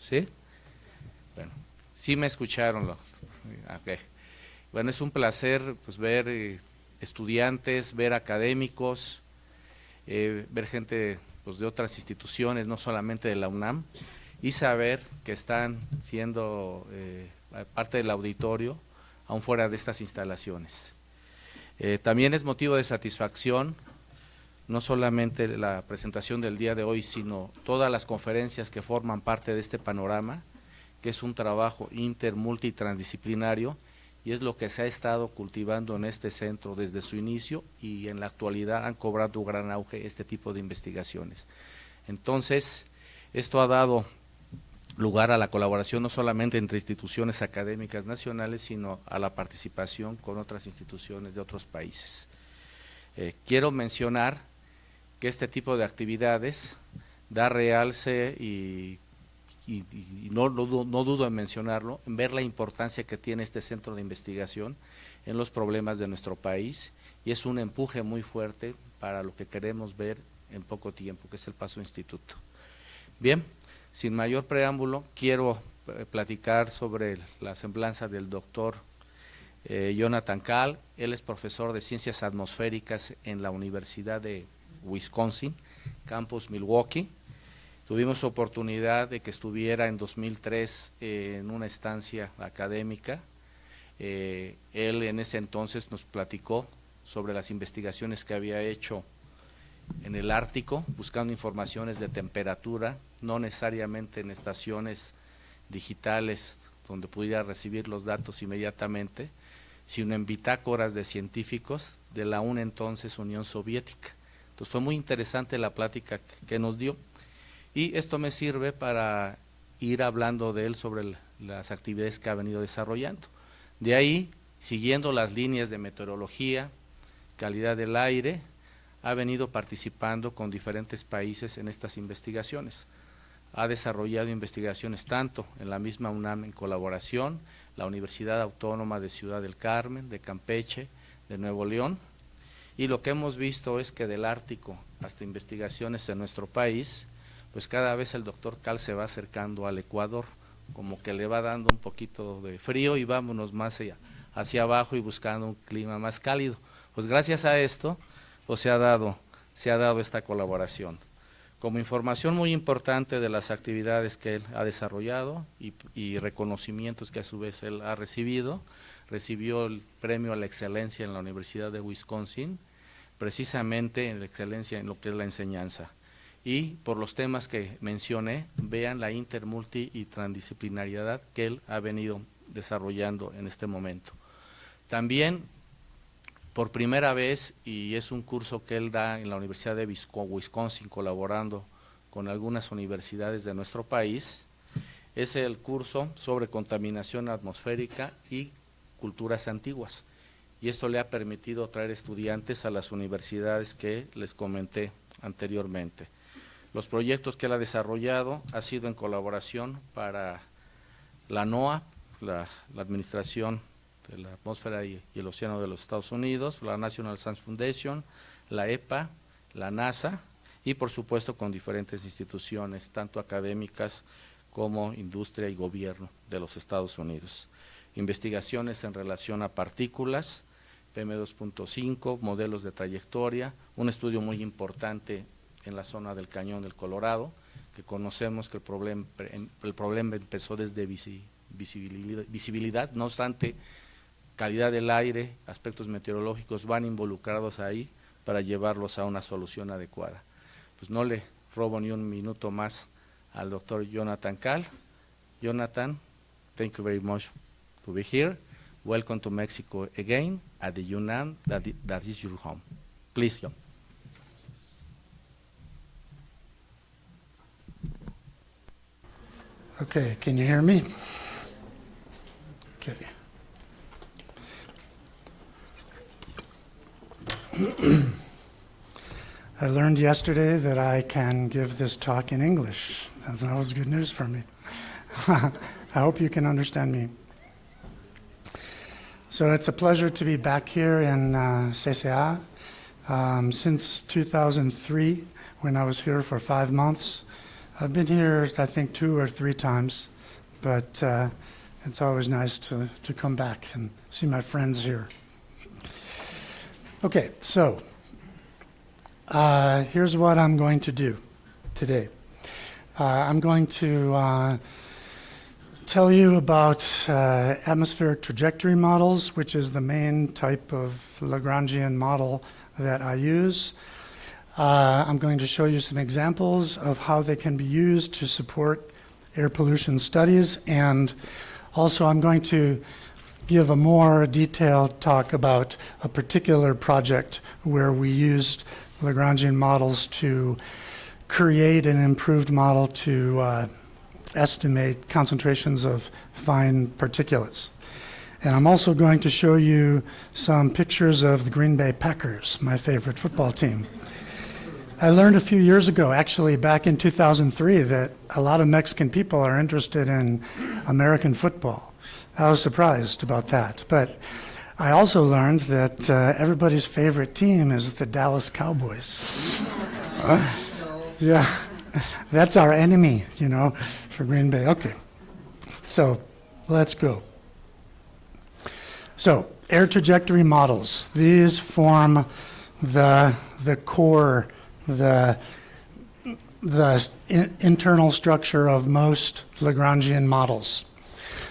¿Sí? Bueno, sí me escucharon. Okay. Bueno, es un placer pues, ver estudiantes, ver académicos, ver gente pues, de otras instituciones, no solamente de la UNAM, y saber que están siendo parte del auditorio, aún fuera de estas instalaciones. También es motivo de satisfacción no solamente la presentación del día de hoy, sino todas las conferencias que forman parte de este panorama, que es un trabajo inter, multi y transdisciplinario, y es lo que se ha estado cultivando en este centro desde su inicio, y en la actualidad han cobrado gran auge este tipo de investigaciones. Entonces, esto ha dado lugar a la colaboración no solamente entre instituciones académicas nacionales, sino a la participación con otras instituciones de otros países. Quiero mencionar que este tipo de actividades da realce y no dudo en mencionarlo, en ver la importancia que tiene este centro de investigación en los problemas de nuestro país, y es un empuje muy fuerte para lo que queremos ver en poco tiempo, que es el Paso Instituto. Bien, sin mayor preámbulo, quiero platicar sobre la semblanza del doctor Jonathan Kahl. Él es profesor de Ciencias Atmosféricas en la Universidad de Wisconsin, campus Milwaukee. Tuvimos oportunidad de que estuviera en 2003 en una estancia académica. Él en ese entonces nos platicó sobre las investigaciones que había hecho en el Ártico, buscando informaciones de temperatura, no necesariamente en estaciones digitales donde pudiera recibir los datos inmediatamente, sino en bitácoras de científicos de la aún entonces Unión Soviética. Entonces fue muy interesante la plática que nos dio, y esto me sirve para ir hablando de él sobre las actividades que ha venido desarrollando. De ahí, siguiendo las líneas de meteorología, calidad del aire, ha venido participando con diferentes países en estas investigaciones. Ha desarrollado investigaciones tanto en la misma UNAM en colaboración, la Universidad Autónoma de Ciudad del Carmen, de Campeche, de Nuevo León, y lo que hemos visto es que del Ártico hasta investigaciones en nuestro país, pues cada vez el doctor Kahl se va acercando al Ecuador, como que le va dando un poquito de frío y vámonos más hacia abajo y buscando un clima más cálido. Pues gracias a esto, pues se ha dado esta colaboración. Como información muy importante de las actividades que él ha desarrollado y reconocimientos que a su vez él ha recibido, recibió el premio a la excelencia en la Universidad de Wisconsin, precisamente en la excelencia en lo que es la enseñanza. Y por los temas que mencioné, vean la inter, multi y transdisciplinariedad que él ha venido desarrollando en este momento. También, por primera vez, y es un curso que él da en la Universidad de Wisconsin, colaborando con algunas universidades de nuestro país, es el curso sobre contaminación atmosférica y culturas antiguas. Y esto le ha permitido traer estudiantes a las universidades que les comenté anteriormente. Los proyectos que él ha desarrollado ha sido en colaboración para la NOAA, la Administración de la Atmósfera y el Océano de los Estados Unidos, la National Science Foundation, la EPA, la NASA, y por supuesto con diferentes instituciones, tanto académicas como industria y gobierno de los Estados Unidos. Investigaciones en relación a partículas, PM2.5, modelos de trayectoria, un estudio muy importante en la zona del Cañón del Colorado, que conocemos que el problema empezó desde visibilidad, no obstante, calidad del aire, aspectos meteorológicos van involucrados ahí para llevarlos a una solución adecuada. Pues no le robo ni un minuto más al doctor Jonathan Kahl. Jonathan, thank you very much to be here. Welcome to Mexico again, at the UNAM, that is your home. Please, John. Okay, can you hear me? Okay. I learned yesterday that I can give this talk in English. That was good news for me. I hope you can understand me. So it's a pleasure to be back here in CCA. Since 2003, when I was here for 5 months, I've been here, I think, 2 or 3 times, but it's always nice to come back and see my friends here. Okay, so here's what I'm going to do today. I'm going to tell you about atmospheric trajectory models, which is the main type of Lagrangian model that I use. I'm going to show you some examples of how they can be used to support air pollution studies, and also I'm going to give a more detailed talk about a particular project where we used Lagrangian models to create an improved model to estimate concentrations of fine particulates. And I'm also going to show you some pictures of the Green Bay Packers, my favorite football team. I learned a few years ago, actually back in 2003, that a lot of Mexican people are interested in American football. I was surprised about that. But I also learned that everybody's favorite team is the Dallas Cowboys. Yeah, that's our enemy, you know, for Green Bay. Okay, so let's go. So air trajectory models. These form the core, the internal structure of most Lagrangian models.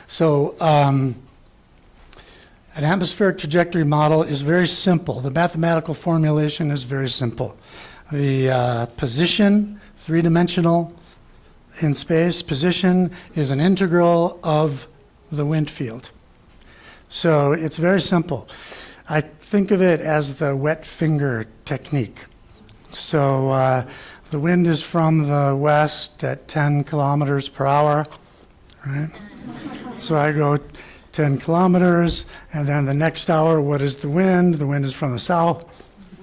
So an atmospheric trajectory model is very simple. The mathematical formulation is very simple. The position, three-dimensional in space, position is an integral of the wind field. So it's very simple. I think of it as the wet finger technique. So the wind is from the west at 10 kilometers per hour, right? So I go 10 kilometers, and then the next hour, what is the wind? The wind is from the south,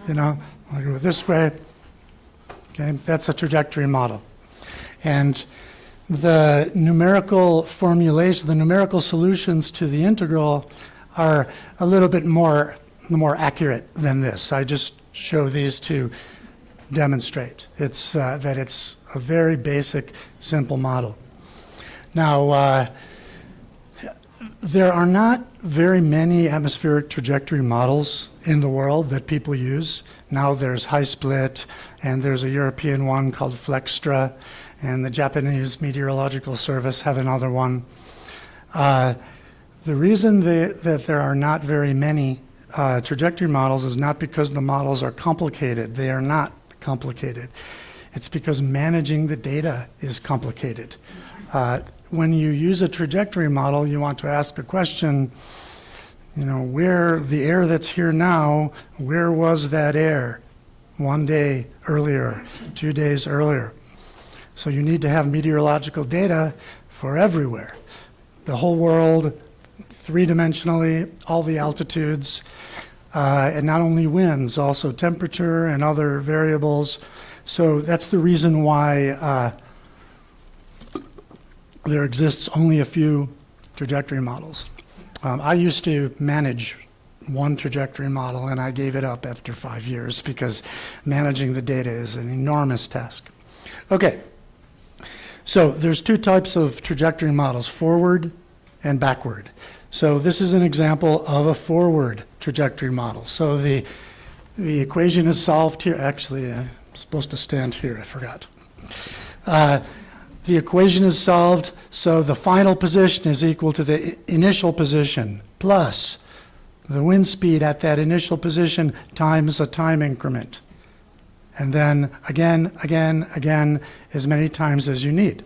you know, I go this way. Okay, that's a trajectory model. And the numerical formulation, the numerical solutions to the integral are a little bit more accurate than this. I just show these to demonstrate that it's a very basic, simple model. Now, there are not very many atmospheric trajectory models in the world that people use. Now there's High Split, and there's a European one called Flexstra, and the Japanese Meteorological Service have another one. The reason that there are not very many trajectory models is not because the models are complicated. They are not complicated. It's because managing the data is complicated. When you use a trajectory model, you want to ask a question, you know, where the air that's here now, where was that air 1 day earlier, 2 days earlier? So you need to have meteorological data for everywhere. The whole world, three-dimensionally, all the altitudes, and not only winds, also temperature and other variables. So that's the reason why there exists only a few trajectory models. I used to manage one trajectory model, and I gave it up after 5 years because managing the data is an enormous task. Okay, so there's 2 types of trajectory models, forward and backward. So this is an example of a forward trajectory model. So the equation is solved here. Actually, I'm supposed to stand here, I forgot. The equation is solved, so the final position is equal to the initial position plus the wind speed at that initial position times a time increment. And then again, as many times as you need.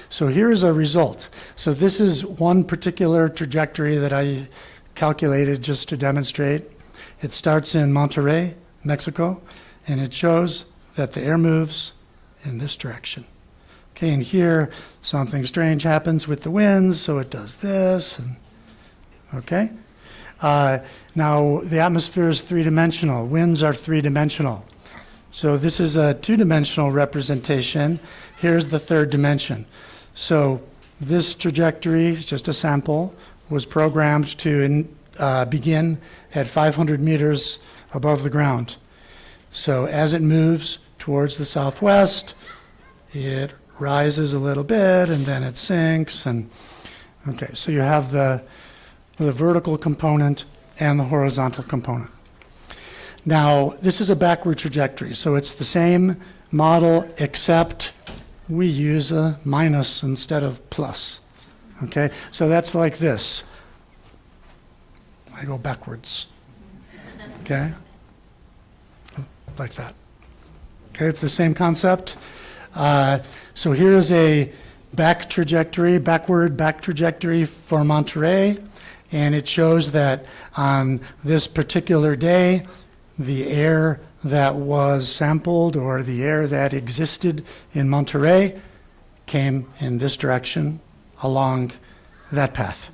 So here's a result. So this is one particular trajectory that I calculated just to demonstrate. It starts in Monterrey, Mexico, and it shows that the air moves in this direction. Okay, and here something strange happens with the winds, so it does this. And, okay. Now the atmosphere is three-dimensional. Winds are three-dimensional. So this is a two-dimensional representation. Here's the third dimension. So this trajectory, just a sample, was programmed to begin at 500 meters above the ground. So as it moves towards the southwest, it rises a little bit and then it sinks. And okay, so you have the vertical component and the horizontal component. Now, this is a backward trajectory, so it's the same model except we use a minus instead of plus. Okay, so that's like this. I go backwards. Okay, like that. Okay, it's the same concept. So here is a backward back trajectory for Monterey, and it shows that on this particular day, the air that was sampled or the air that existed in Monterey came in this direction along that path.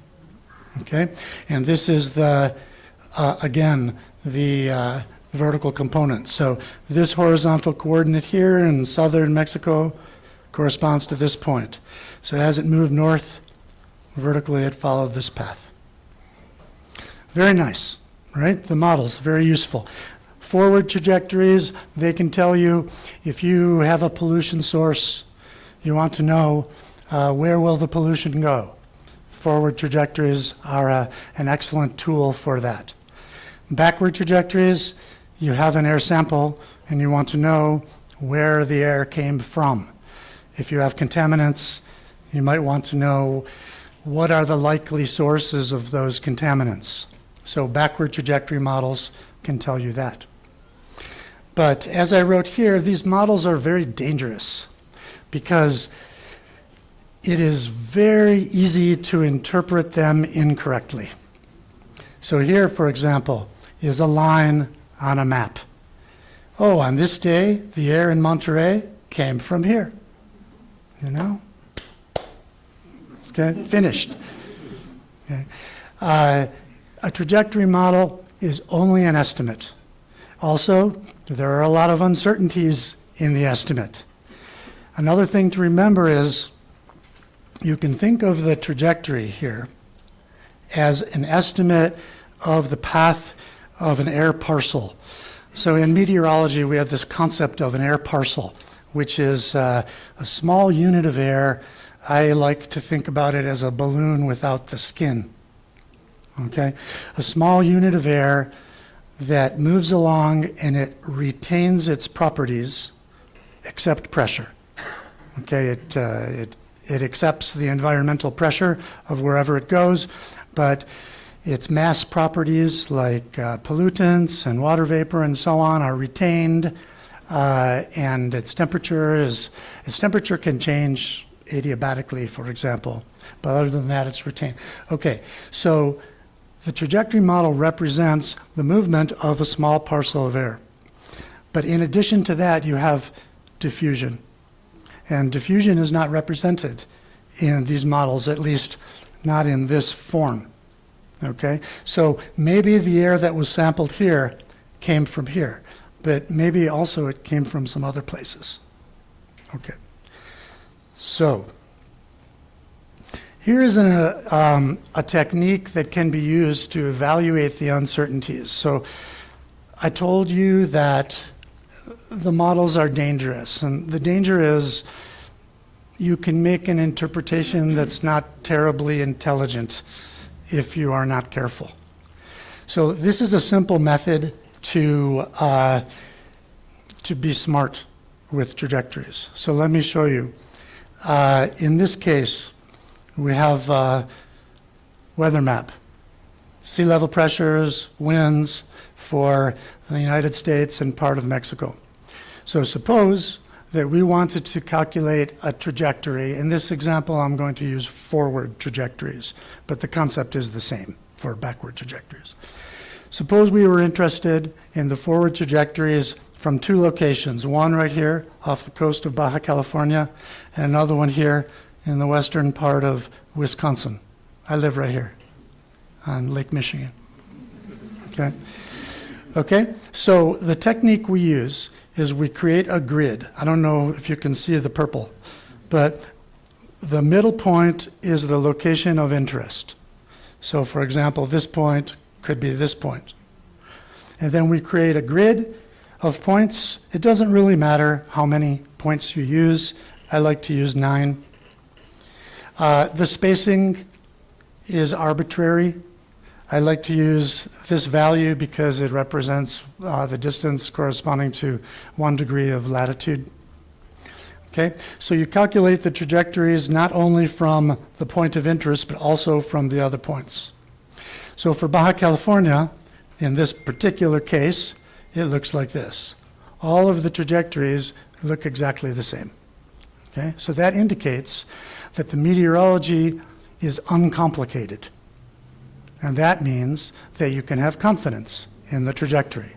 Okay, and this is the again the vertical component. So this horizontal coordinate here in southern Mexico corresponds to this point. So as it moved north vertically, it followed this path. Very nice, right? The models, very useful. Forward trajectories, they can tell you if you have a pollution source, you want to know where will the pollution go. Forward trajectories are an excellent tool for that. Backward trajectories, you have an air sample and you want to know where the air came from. If you have contaminants, you might want to know what are the likely sources of those contaminants. So backward trajectory models can tell you that. But as I wrote here, these models are very dangerous because it is very easy to interpret them incorrectly. So here, for example, is a line on a map. Oh, on this day, the air in Monterey came from here. You know? Okay, finished. Okay. A trajectory model is only an estimate. Also, there are a lot of uncertainties in the estimate. Another thing to remember is you can think of the trajectory here as an estimate of the path of an air parcel. So in meteorology, we have this concept of an air parcel, which is a small unit of air. I like to think about it as a balloon without the skin. Okay? A small unit of air that moves along and it retains its properties except pressure. Okay, it accepts the environmental pressure of wherever it goes, but its mass properties like pollutants and water vapor and so on are retained, and its temperature can change adiabatically, for example, but other than that, it's retained. Okay, so the trajectory model represents the movement of a small parcel of air. But in addition to that, you have diffusion. And diffusion is not represented in these models, at least not in this form. Okay? So maybe the air that was sampled here came from here, but maybe also it came from some other places. Okay. So here is a technique that can be used to evaluate the uncertainties. So I told you that the models are dangerous, and the danger is you can make an interpretation that's not terribly intelligent if you are not careful. So this is a simple method to be smart with trajectories. So let me show you. In this case, we have a weather map, sea level pressures, winds for the United States and part of Mexico. So suppose that we wanted to calculate a trajectory. In this example, I'm going to use forward trajectories, but the concept is the same for backward trajectories. Suppose we were interested in the forward trajectories from two locations, one right here off the coast of Baja California, and another one here in the western part of Wisconsin. I live right here on Lake Michigan. Okay, so the technique we use is we create a grid. I don't know if you can see the purple, but the middle point is the location of interest. So for example, this point could be this point. And then we create a grid of points. It doesn't really matter how many points you use. I like to use 9. The spacing is arbitrary. I like to use this value because it represents the distance corresponding to 1 degree of latitude. Okay, so you calculate the trajectories not only from the point of interest, but also from the other points. So for Baja California, in this particular case, it looks like this. All of the trajectories look exactly the same. Okay, so that indicates that the meteorology is uncomplicated. And that means that you can have confidence in the trajectory.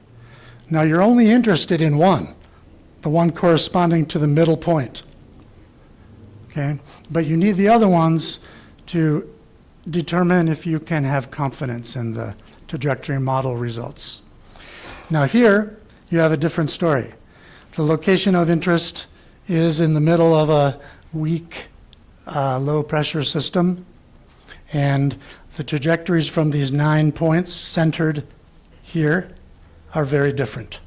Now you're only interested in one, the one corresponding to the middle point. Okay, but you need the other ones to determine if you can have confidence in the trajectory model results. Now here, you have a different story. The location of interest is in the middle of a weak low pressure system, and the trajectories from these 9 points centered here are very different.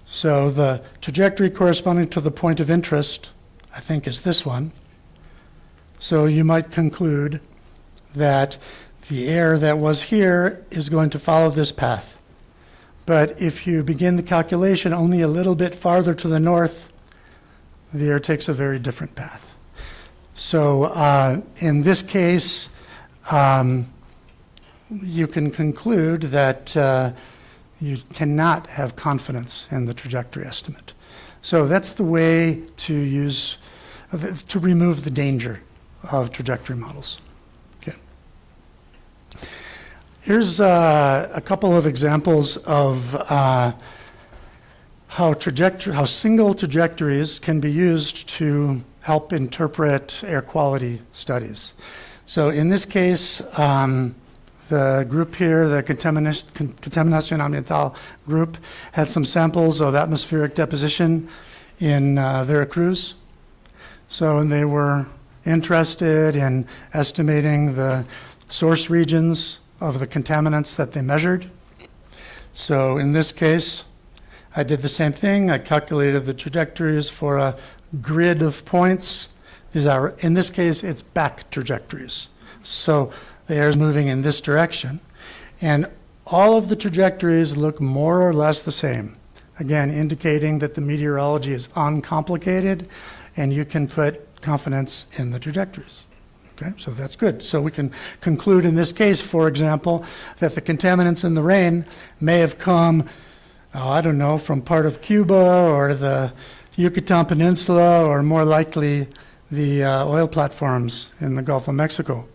So the trajectory corresponding to the point of interest, I think, is this one. So you might conclude that the air that was here is going to follow this path. But if you begin the calculation only a little bit farther to the north, the air takes a very different path. So in this case, you can conclude that you cannot have confidence in the trajectory estimate. So that's the way to remove the danger of trajectory models. Okay. Here's a couple of examples of how single trajectories can be used to help interpret air quality studies. So in this case, the group here, the Contaminación Ambiental group, had some samples of atmospheric deposition in Veracruz. So and they were interested in estimating the source regions of the contaminants that they measured. So in this case, I did the same thing. I calculated the trajectories for a grid of points. These are, in this case, it's back trajectories. So the air is moving in this direction. And all of the trajectories look more or less the same. Again, indicating that the meteorology is uncomplicated and you can put confidence in the trajectories. Okay, so that's good. So we can conclude in this case, for example, that the contaminants in the rain may have come, I don't know, from part of Cuba or the Yucatan Peninsula, or more likely the oil platforms in the Gulf of Mexico.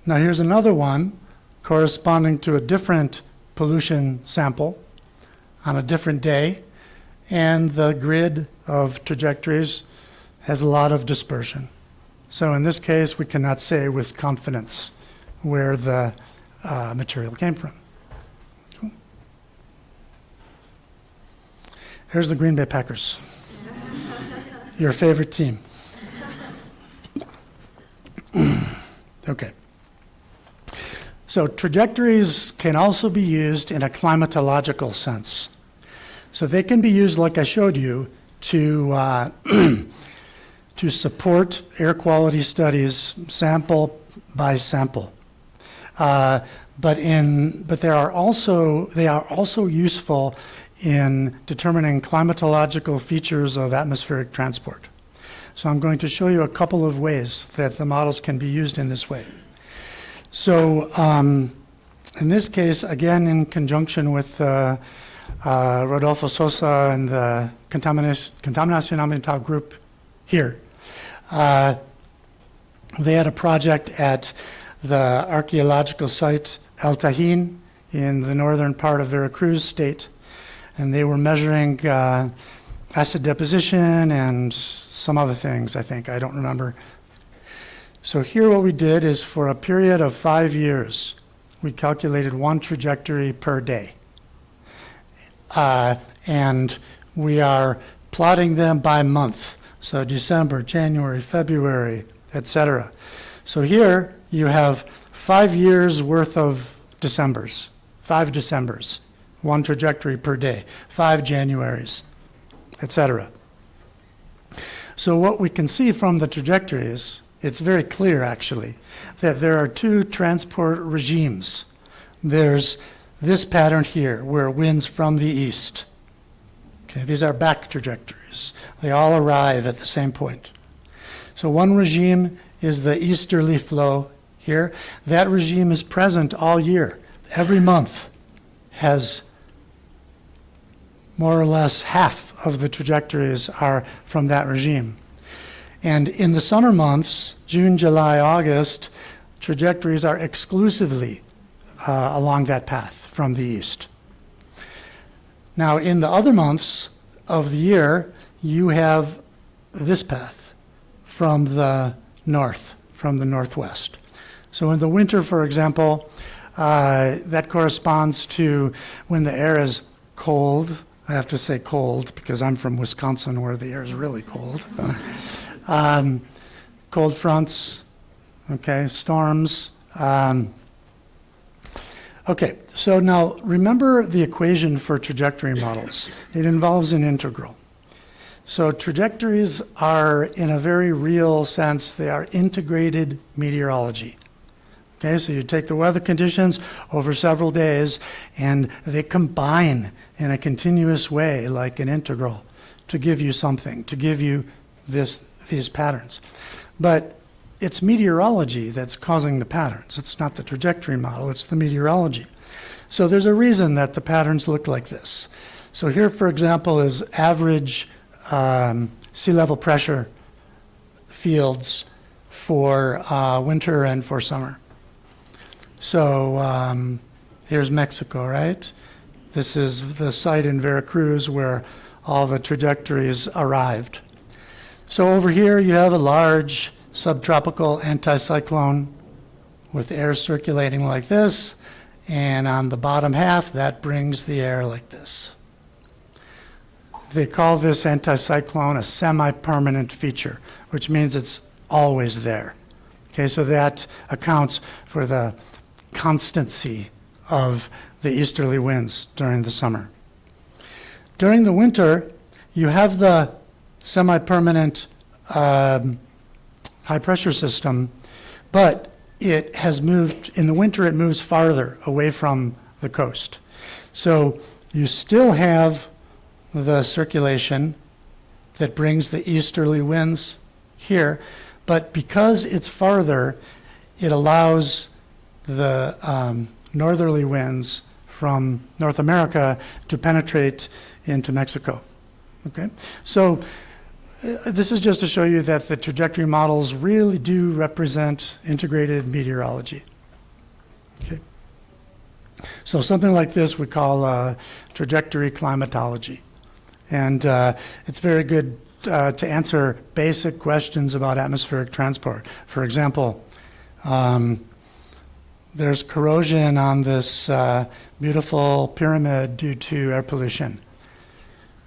Now here's another one corresponding to a different pollution sample on a different day, and the grid of trajectories has a lot of dispersion. So in this case, we cannot say with confidence where the material came from. Here's the Green Bay Packers, your favorite team. Okay. So trajectories can also be used in a climatological sense. So they can be used, like I showed you, to to support air quality studies sample by sample. But they are also useful in determining climatological features of atmospheric transport. So I'm going to show you a couple of ways that the models can be used in this way. So in this case, again, in conjunction with Rodolfo Sosa and the Contaminación Ambiental group here, they had a project at the archaeological site El Tajín in the northern part of Veracruz state, and they were measuring acid deposition and some other things, I think. I don't remember. So here what we did is for a period of 5 years, we calculated one trajectory per day. And we are plotting them by month. So December, January, February, etc. So here you have 5 years worth of Decembers, 5 Decembers, one trajectory per day, 5 Januaries, etc. So what we can see from the trajectories, it's very clear actually, that there are two transport regimes. There's this pattern here, where winds from the east. Okay, these are back trajectories. They all arrive at the same point. So one regime is the easterly flow here. That regime is present all year. Every month has more or less half of the trajectories are from that regime. And in the summer months, June, July, August, trajectories are exclusively along that path from the east. Now, in the other months of the year, you have this path from the north, from the northwest. So in the winter, for example, that corresponds to when the air is cold. I have to say cold because I'm from Wisconsin where the air is really cold. Cold fronts, okay, storms. Okay, so now remember the equation for trajectory models. It involves an integral. So trajectories are, in a very real sense, they are integrated meteorology. Okay, so you take the weather conditions over several days and they combine in a continuous way like an integral to give you something, to give you these patterns. But it's meteorology that's causing the patterns. It's not the trajectory model, it's the meteorology. So there's a reason that the patterns look like this. So here, for example, is average sea level pressure fields for winter and for summer. So here's Mexico, right? This is the site in Veracruz where all the trajectories arrived. So over here you have a large subtropical anticyclone with air circulating like this, and on the bottom half that brings the air like this. They call this anticyclone a semi-permanent feature, which means it's always there. Okay, so that accounts for the constancy of the easterly winds during the summer. During the winter, you have the semi-permanent high pressure system, but it has moved, in the winter it moves farther away from the coast. So you still have the circulation that brings the easterly winds here, but because it's farther, it allows the northerly winds from North America to penetrate into Mexico. Okay, so this is just to show you that the trajectory models really do represent integrated meteorology. Okay, so something like this we call trajectory climatology, and it's very good to answer basic questions about atmospheric transport. For example, there's corrosion on this beautiful pyramid due to air pollution.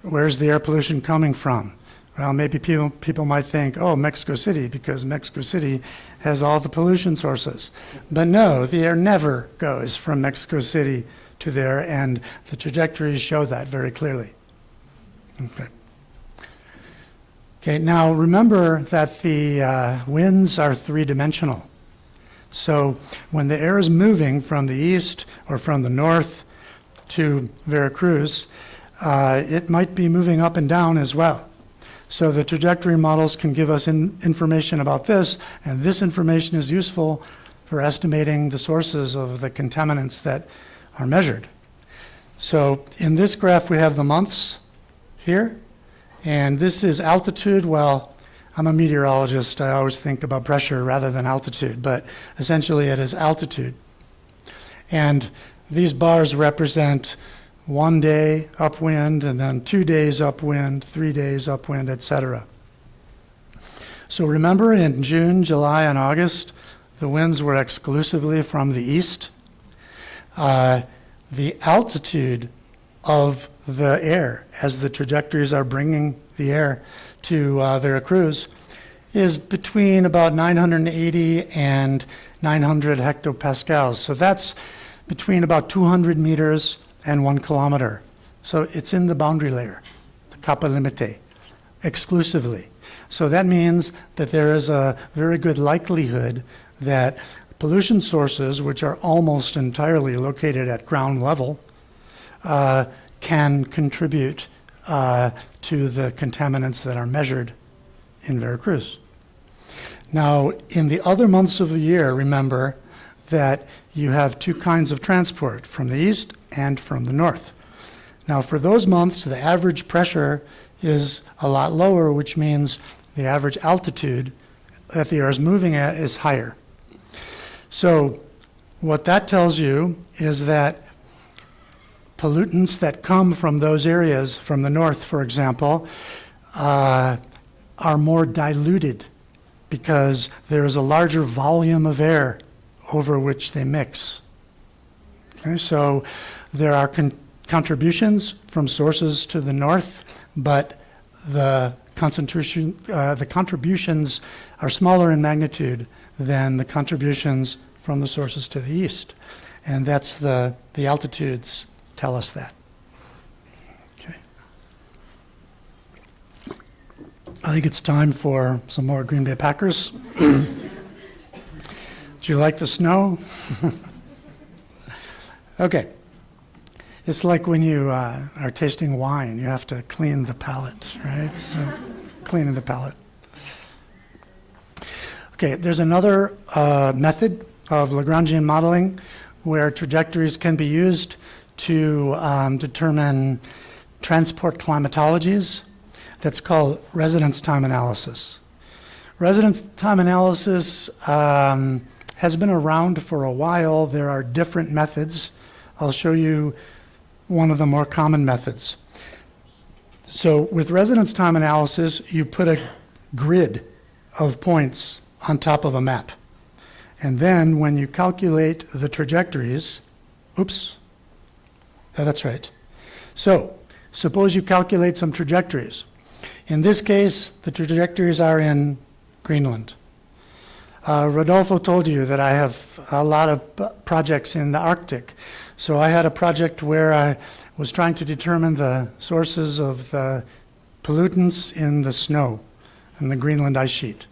Where's the air pollution coming from? Well, maybe people might think, oh, Mexico City, because Mexico City has all the pollution sources. But no, the air never goes from Mexico City to there, and the trajectories show that very clearly. Okay. Okay, now remember that the winds are three-dimensional. So when the air is moving from the east or from the north to Veracruz, it might be moving up and down as well. So the trajectory models can give us information about this, and this information is useful for estimating the sources of the contaminants that are measured. So in this graph we have the months here, and this is altitude. Well, I'm a meteorologist. I always think about pressure rather than altitude, but essentially it is altitude. And these bars represent 1 day upwind, and then 2 days upwind, 3 days upwind, etc. So remember, in June, July, and August, the winds were exclusively from the east. The altitude of the air, as the trajectories are bringing the air to Veracruz, is between about 980 and 900 hectopascals. So that's between about 200 meters and 1 kilometer. So it's in the boundary layer, the capa limite, exclusively. So that means that there is a very good likelihood that pollution sources, which are almost entirely located at ground level, can contribute to the contaminants that are measured in Veracruz. Now, in the other months of the year, remember that you have two kinds of transport, from the east and from the north. Now, for those months, the average pressure is a lot lower, which means the average altitude that the air is moving at is higher. So what that tells you is that pollutants that come from those areas, from the north, for example, are more diluted because there is a larger volume of air over which they mix. Okay, so there are contributions from sources to the north, but the contributions are smaller in magnitude than the contributions from the sources to the east. And that's the altitudes tell us that. Okay. I think it's time for some more Green Bay Packers. Do you like the snow? Okay. It's like when you are tasting wine, you have to clean the palate, right? So, cleaning the palate. Okay, there's another method of Lagrangian modeling where trajectories can be used to determine transport climatologies. That's called residence time analysis. Residence time analysis has been around for a while. There are different methods. I'll show you one of the more common methods. So with residence time analysis, you put a grid of points on top of a map. And then when you calculate the trajectories, oops, yeah, that's right. So suppose you calculate some trajectories. In this case, the trajectories are in Greenland. Rodolfo told you that I have a lot of projects in the Arctic. So I had a project where I was trying to determine the sources of the pollutants in the snow in the Greenland ice sheet.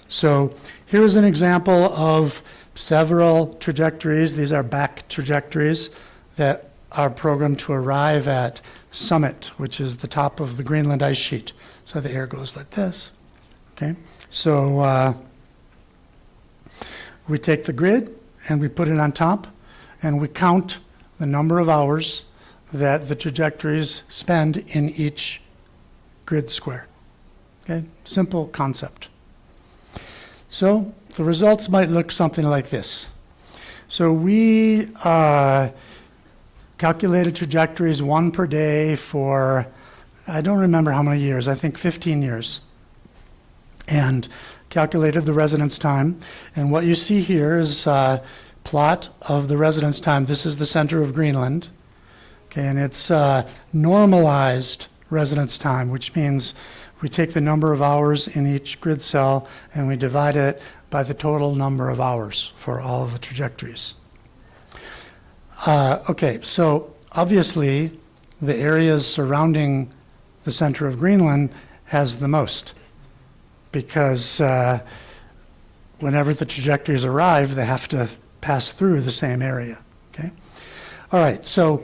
So here's an example of several trajectories. These are back trajectories that are programmed to arrive at summit, which is the top of the Greenland ice sheet. So the air goes like this. Okay, so we take the grid and we put it on top and we count the number of hours that the trajectories spend in each grid square. Okay, simple concept. So the results might look something like this. So we calculated trajectories, one per day for, I don't remember how many years, I think 15 years. And calculated the residence time. And what you see here is a plot of the residence time. This is the center of Greenland. Okay, and it's normalized residence time, which means we take the number of hours in each grid cell and we divide it by the total number of hours for all of the trajectories. Okay, so obviously the areas surrounding the center of Greenland has the most, because whenever the trajectories arrive, they have to pass through the same area. Okay. All right, so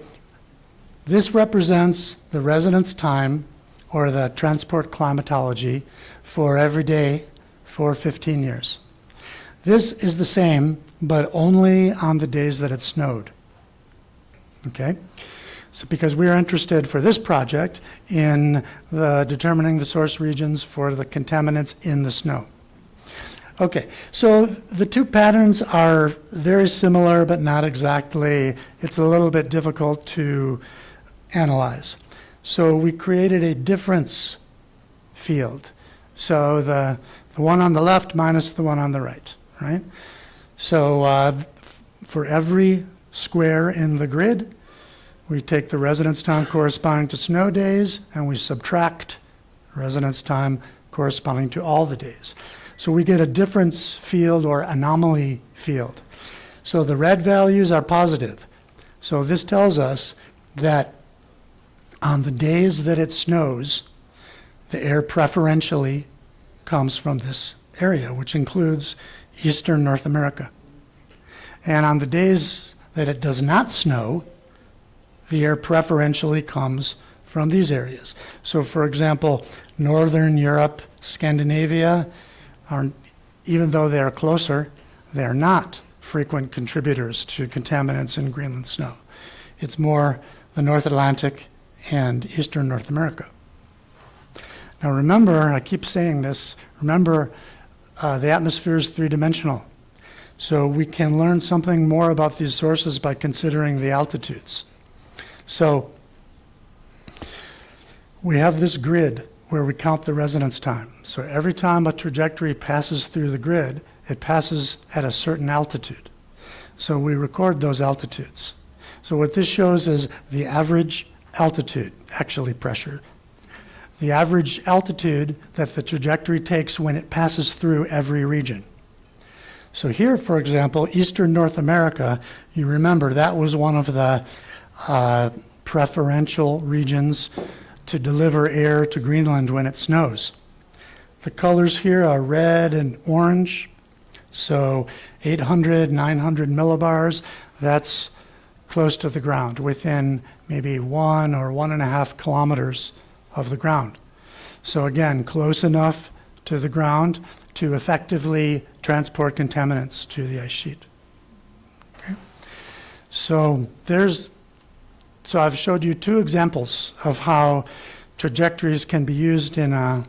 this represents the residence time or the transport climatology for every day for 15 years. This is the same, but only on the days that it snowed. Okay, so because we are interested for this project in determining the source regions for the contaminants in the snow. Okay, so the two patterns are very similar, but not exactly. It's a little bit difficult to analyze. So we created a difference field. So the one on the left minus the one on the right, right? So for every square in the grid, we take the residence time corresponding to snow days and we subtract residence time corresponding to all the days. So we get a difference field or anomaly field. So the red values are positive. So this tells us that on the days that it snows, the air preferentially comes from this area, which includes eastern North America. And on the days that it does not snow, the air preferentially comes from these areas. So for example, Northern Europe, Scandinavia, even though they are closer, they are not frequent contributors to contaminants in Greenland snow. It's more the North Atlantic and Eastern North America. Now remember, I keep saying this, remember the atmosphere is three-dimensional. So we can learn something more about these sources by considering the altitudes. So we have this grid where we count the residence time. So every time a trajectory passes through the grid, it passes at a certain altitude. So we record those altitudes. So what this shows is the average altitude, actually pressure. The average altitude that the trajectory takes when it passes through every region. So here, for example, Eastern North America, you remember that was one of the preferential regions to deliver air to Greenland when it snows. The colors here are red and orange. So 800, 900 millibars, that's close to the ground, within maybe 1 or 1.5 kilometers of the ground. So again, close enough to the ground to effectively transport contaminants to the ice sheet. Okay. So I've showed you two examples of how trajectories can be used in a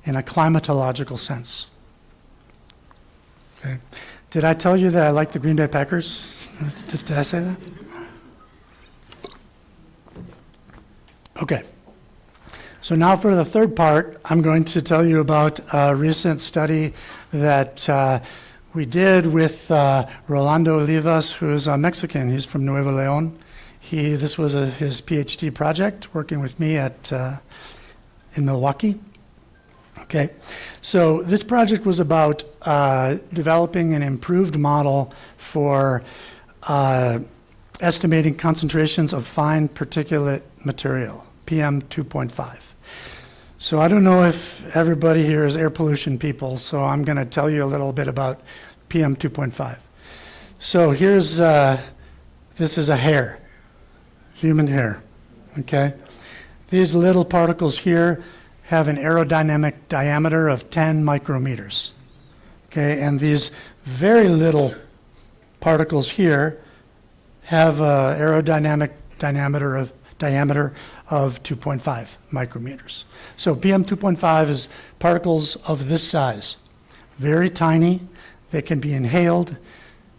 climatological sense. Okay. Did I tell you that I like the Green Bay Packers? Did I say that? Okay. So now for the third part, I'm going to tell you about a recent study that we did with Rolando Olivas, who is a Mexican. He's from Nuevo León. This was his PhD project, working with me in Milwaukee. Okay, so this project was about developing an improved model for estimating concentrations of fine particulate material, PM 2.5. So I don't know if everybody here is air pollution people, so I'm going to tell you a little bit about PM 2.5. So this is a hair, human hair, okay? These little particles here have an aerodynamic diameter of 10 micrometers, okay? And these very little particles here have an aerodynamic diameter of 2.5 micrometers. So PM 2.5 is particles of this size, very tiny. They can be inhaled.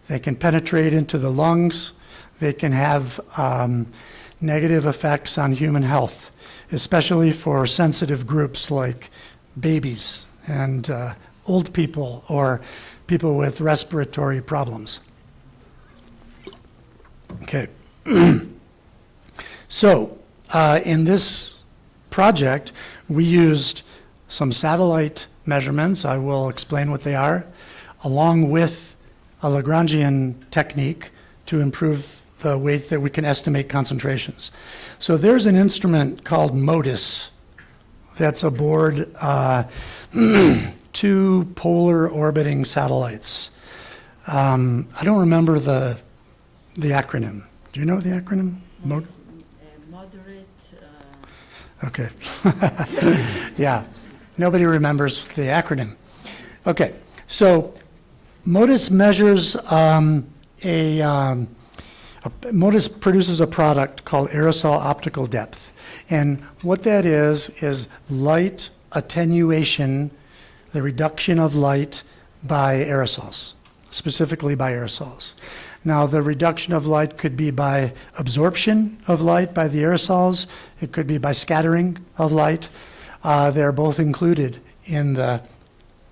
They can penetrate into the lungs. They can have negative effects on human health, especially for sensitive groups like babies and old people or people with respiratory problems. Okay. So in this project, we used some satellite measurements. I will explain what they are, along with a Lagrangian technique to improve the way that we can estimate concentrations. So there's an instrument called MODIS that's aboard 2 polar orbiting satellites. I don't remember the acronym. Do you know the acronym? Moderate. Okay. Yeah. Nobody remembers the acronym. Okay. So MODIS measures MODIS produces a product called Aerosol optical depth. And what that is light attenuation, the reduction of light by aerosols, specifically by aerosols. Now, the reduction of light could be by absorption of light by the aerosols. It could be by scattering of light. They're both included in the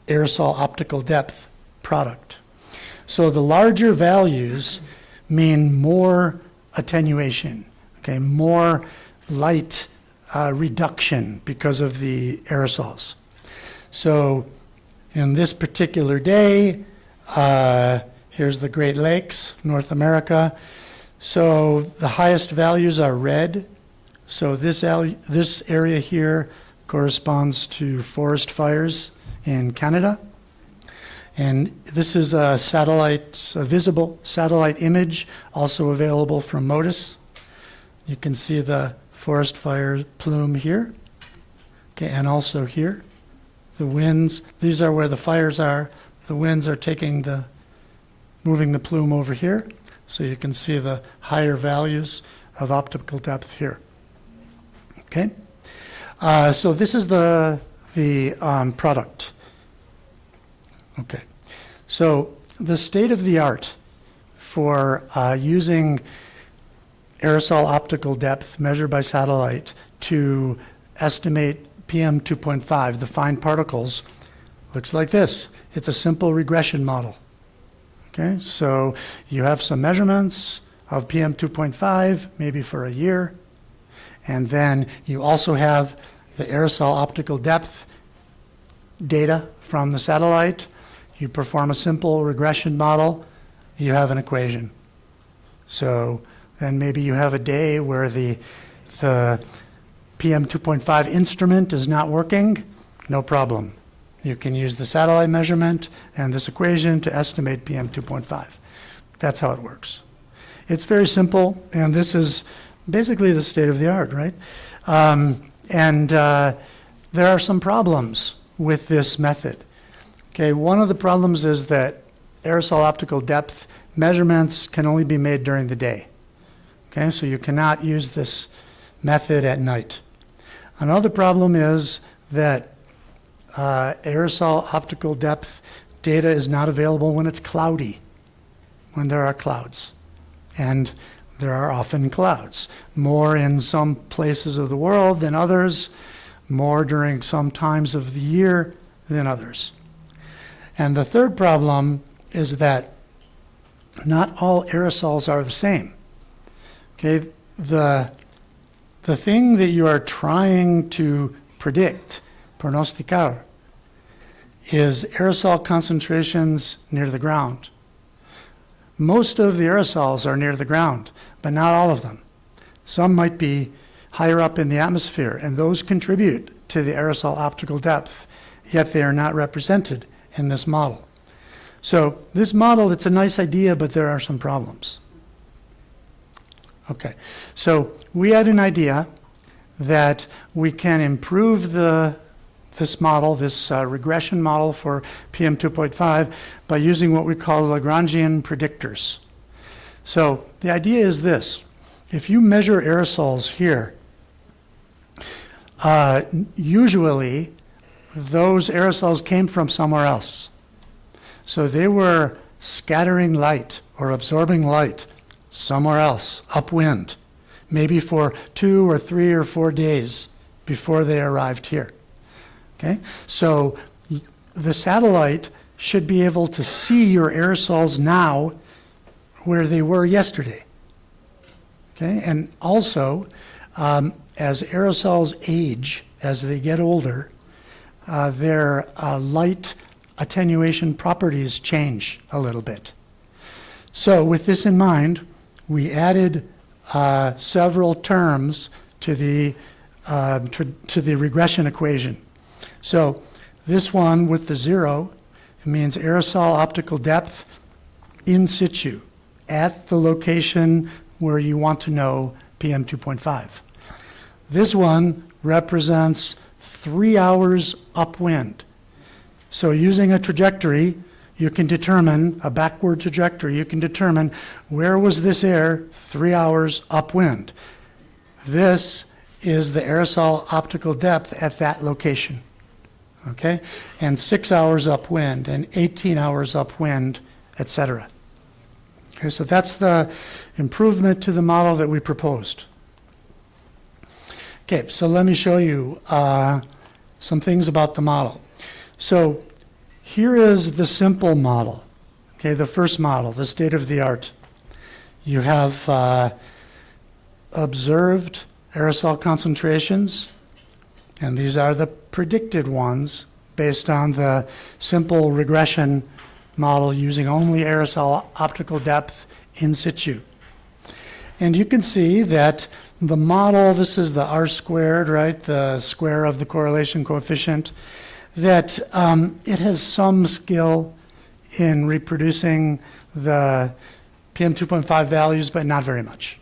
aerosol optical depth product. So the larger values mean more attenuation, okay, more light reduction because of the aerosols. So in this particular day, here's the Great Lakes, North America. So the highest values are red. So this area here, corresponds to forest fires in Canada. And this is a satellite, a visible satellite image, also available from MODIS. You can see the forest fire plume here, okay, and also here. The winds, these are where the fires are. The winds are moving the plume over here, so you can see the higher values of optical depth here. Okay, so this is the product. Okay, so the state of the art for using aerosol optical depth measured by satellite to estimate PM 2.5, the fine particles, looks like this. It's a simple regression model. Okay, so you have some measurements of PM 2.5, maybe for a year, and then you also have the aerosol optical depth data from the satellite. You perform a simple regression model, you have an equation. So then maybe you have a day where the PM 2.5 instrument is not working, no problem. You can use the satellite measurement and this equation to estimate PM 2.5. That's how it works. It's very simple, and this is basically the state of the art, right? There are some problems with this method. Okay, one of the problems is that aerosol optical depth measurements can only be made during the day. Okay, so you cannot use this method at night. Another problem is that aerosol optical depth data is not available when it's cloudy, when there are clouds. And there are often clouds, more in some places of the world than others, more during some times of the year than others. And the third problem is that not all aerosols are the same. Okay, the thing that you are trying to predict, pronosticar, is aerosol concentrations near the ground. Most of the aerosols are near the ground, but not all of them. Some might be higher up in the atmosphere, and those contribute to the aerosol optical depth, yet they are not represented in this model. So this model, it's a nice idea, but there are some problems. Okay, so we had an idea that we can improve this model, this regression model for PM 2.5 by using what we call Lagrangian predictors. So the idea is this: if you measure aerosols here, usually those aerosols came from somewhere else. So they were scattering light or absorbing light somewhere else, upwind, maybe for 2 or 3 or 4 days before they arrived here. Okay, so the satellite should be able to see your aerosols now where they were yesterday. Okay, and also, as aerosols age, as they get older, their light attenuation properties change a little bit. So with this in mind, we added several terms to the regression equation. So this one with the 0, it means aerosol optical depth in situ, at the location where you want to know PM 2.5. This one represents 3 hours upwind. So using a trajectory, you can determine, a backward trajectory, you can determine where was this air 3 hours upwind. This is the aerosol optical depth at that location. Okay, and 6 hours upwind and 18 hours upwind, etc. Okay, so that's the improvement to the model that we proposed. Okay, so let me show you some things about the model. So here is the simple model. Okay, the first model, the state of the art. You have observed aerosol concentrations, and these are the predicted ones based on the simple regression model using only aerosol optical depth in situ. And you can see that the model, this is the R squared, right? The square of the correlation coefficient, that it has some skill in reproducing the PM 2.5 values, but not very much.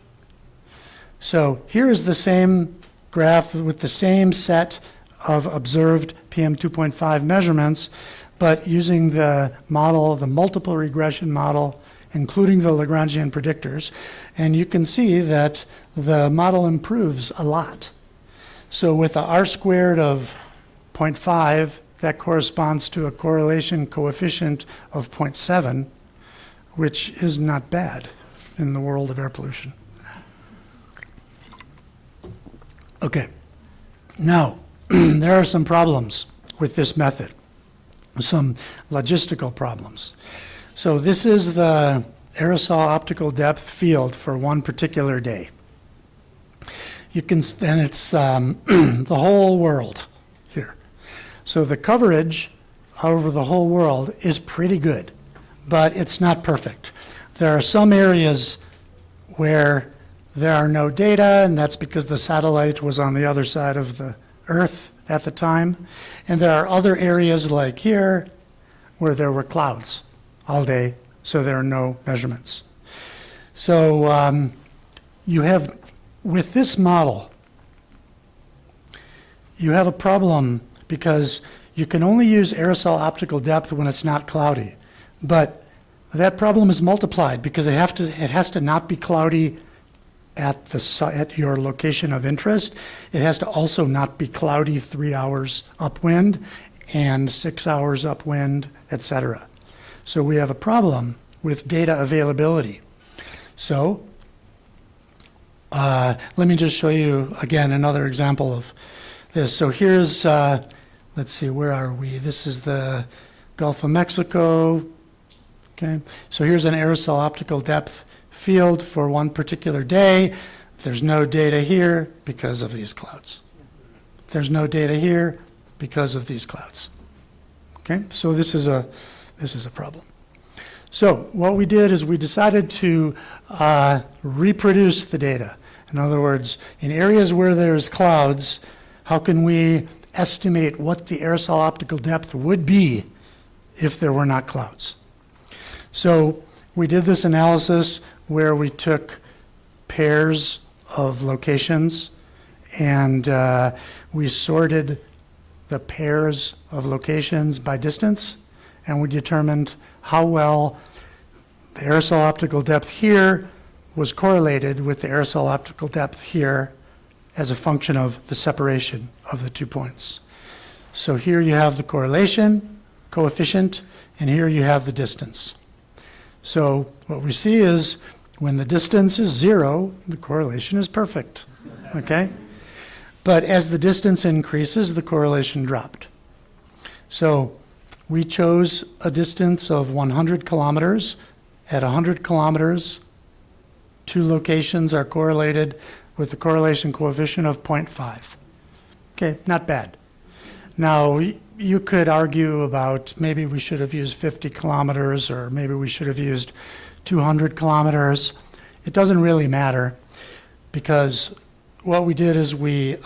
So here is the same graph with the same set of observed PM 2.5 measurements, but using the model, the multiple regression model, including the Lagrangian predictors. And you can see that the model improves a lot. So with the R squared of 0.5, that corresponds to a correlation coefficient of 0.7, which is not bad in the world of air pollution. Okay, now there are some problems with this method, some logistical problems. So this is the aerosol optical depth field for one particular day. You can, and it's the whole world here. So the coverage over the whole world is pretty good, but it's not perfect. There are some areas where there are no data, and that's because the satellite was on the other side of the Earth at the time. And there are other areas like here where there were clouds all day, so there are no measurements. So you have, with this model, you have a problem because you can only use aerosol optical depth when it's not cloudy. But that problem is multiplied because it has to not be cloudy at your location of interest. It has to also not be cloudy 3 hours upwind and 6 hours upwind, etc. So we have a problem with data availability. So let me just show you again another example of this. So here's, let's see, where are we? This is the Gulf of Mexico. Okay, so here's an aerosol optical depth field for one particular day. There's no data here because of these clouds. There's no data here because of these clouds. Okay, so this is a problem. So what we did is we decided to reproduce the data. In other words, in areas where there's clouds, how can we estimate what the aerosol optical depth would be if there were not clouds? So we did this analysis where we took pairs of locations and we sorted the pairs of locations by distance, and we determined how well the aerosol optical depth here was correlated with the aerosol optical depth here as a function of the separation of the 2 points. So here you have the correlation coefficient, and here you have the distance. So what we see is when the distance is 0, the correlation is perfect, okay? But as the distance increases, the correlation dropped. So we chose a distance of 100 kilometers. At 100 kilometers, 2 locations are correlated with the correlation coefficient of 0.5. Okay, not bad. Now, you could argue about maybe we should have used 50 kilometers or maybe we should have used 200 kilometers. It doesn't really matter because what we did is we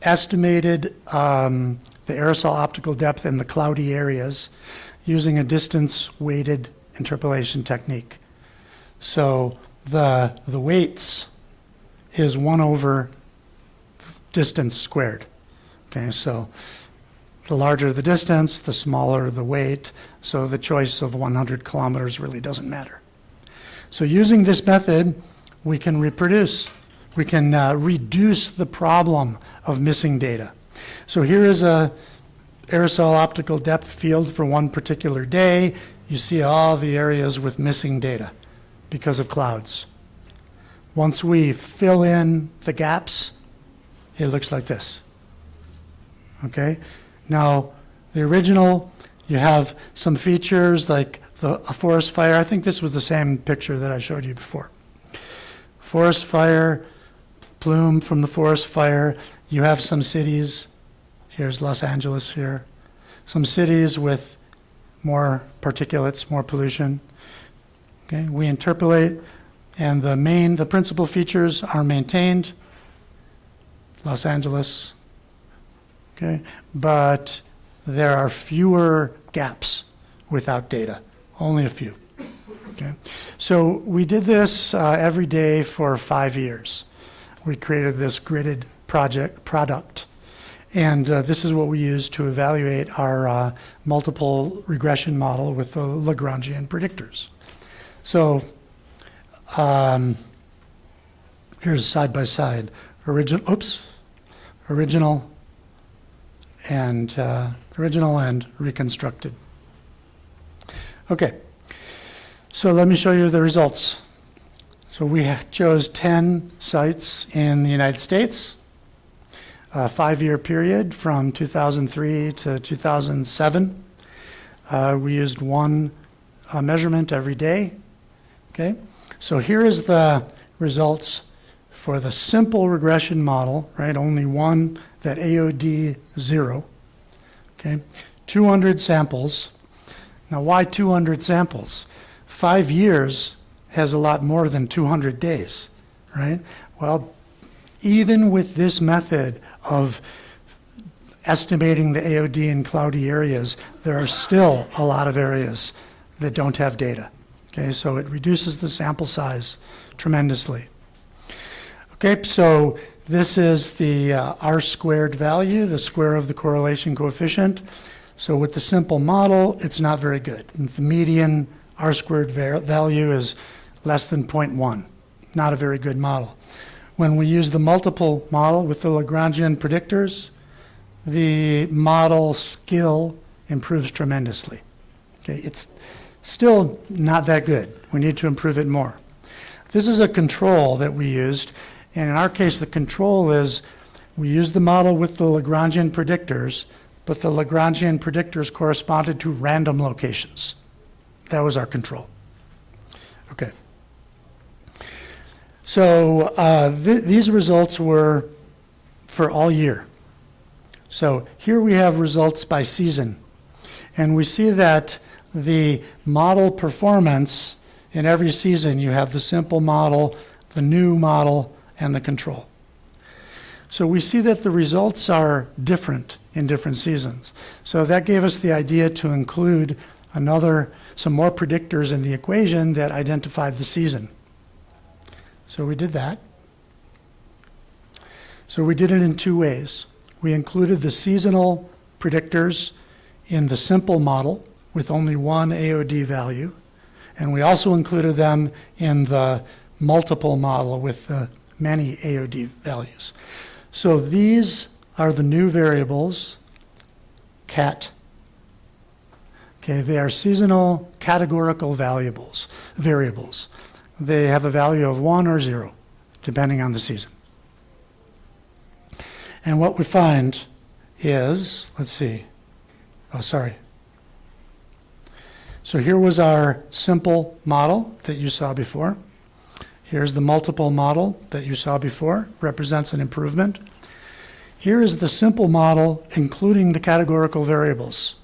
estimated the aerosol optical depth in the cloudy areas using a distance-weighted interpolation technique. So the weights is 1 over distance squared. Okay, so the larger the distance, the smaller the weight, so the choice of 100 kilometers really doesn't matter. So using this method, we can reproduce. We can reduce the problem of missing data. So here is a aerosol optical depth field for one particular day. You see all the areas with missing data because of clouds. Once we fill in the gaps, it looks like this. Okay? Now, the original, you have some features like a forest fire. I think this was the same picture that I showed you before. Forest fire, plume from the forest fire. You have some cities. Here's Los Angeles here. Some cities with more particulates, more pollution. Okay, we interpolate, And the principal features are maintained, Los Angeles, okay? But there are fewer gaps without data, only a few, okay? So we did this every day for 5 years. We created this gridded product, and this is what we use to evaluate our multiple regression model with the Lagrangian predictors. So here's side by side, original and reconstructed. Okay, so let me show you the results. So we chose 10 sites in the United States, a 5-year period from 2003 to 2007. We used one measurement every day. Okay, so here is the results for the simple regression model, right? Only one, that AOD 0. Okay, 200 samples. Now, why 200 samples? 5 years has a lot more than 200 days, right? Well, even with this method of estimating the AOD in cloudy areas, there are still a lot of areas that don't have data. Okay, so it reduces the sample size tremendously. Okay, so this is the R-squared value, the square of the correlation coefficient. So with the simple model, it's not very good. And the median R-squared value is less than 0.1, not a very good model. When we use the multiple model with the Lagrangian predictors, the model skill improves tremendously. Okay, it's still not that good. We need to improve it more. This is a control that we used, and in our case, the control is we used the model with the Lagrangian predictors, but the Lagrangian predictors corresponded to random locations. That was our control. Okay. So these results were for all year. So here we have results by season, and we see that the model performance in every season, you have the simple model, the new model, and the control. So we see that the results are different in different seasons. So that gave us the idea to include some more predictors in the equation that identified the season. So we did that. So we did it in 2 ways. We included the seasonal predictors in the simple model with only one AOD value, and we also included them in the multiple model with the many AOD values. So these are the new variables, CAT. Okay, they are seasonal categorical variables. They have a value of 1 or 0, depending on the season. And what we find is, let's see, So here was our simple model that you saw before. Here's the multiple model that you saw before, represents an improvement. Here is the simple model, including the categorical variables.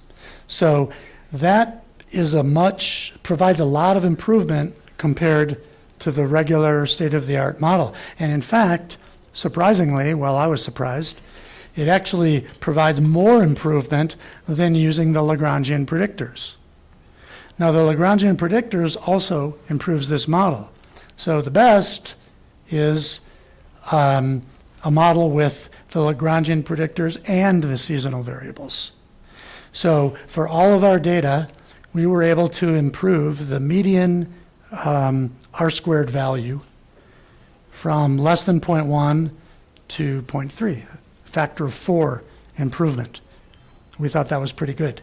So that is provides a lot of improvement compared to the regular state-of-the-art model. And in fact, surprisingly, well, I was surprised, it actually provides more improvement than using the Lagrangian predictors. Now, the Lagrangian predictors also improves this model. So the best is a model with the Lagrangian predictors and the seasonal variables. So for all of our data, we were able to improve the median R-squared value from less than 0.1 to 0.3, a factor of 4 improvement. We thought that was pretty good.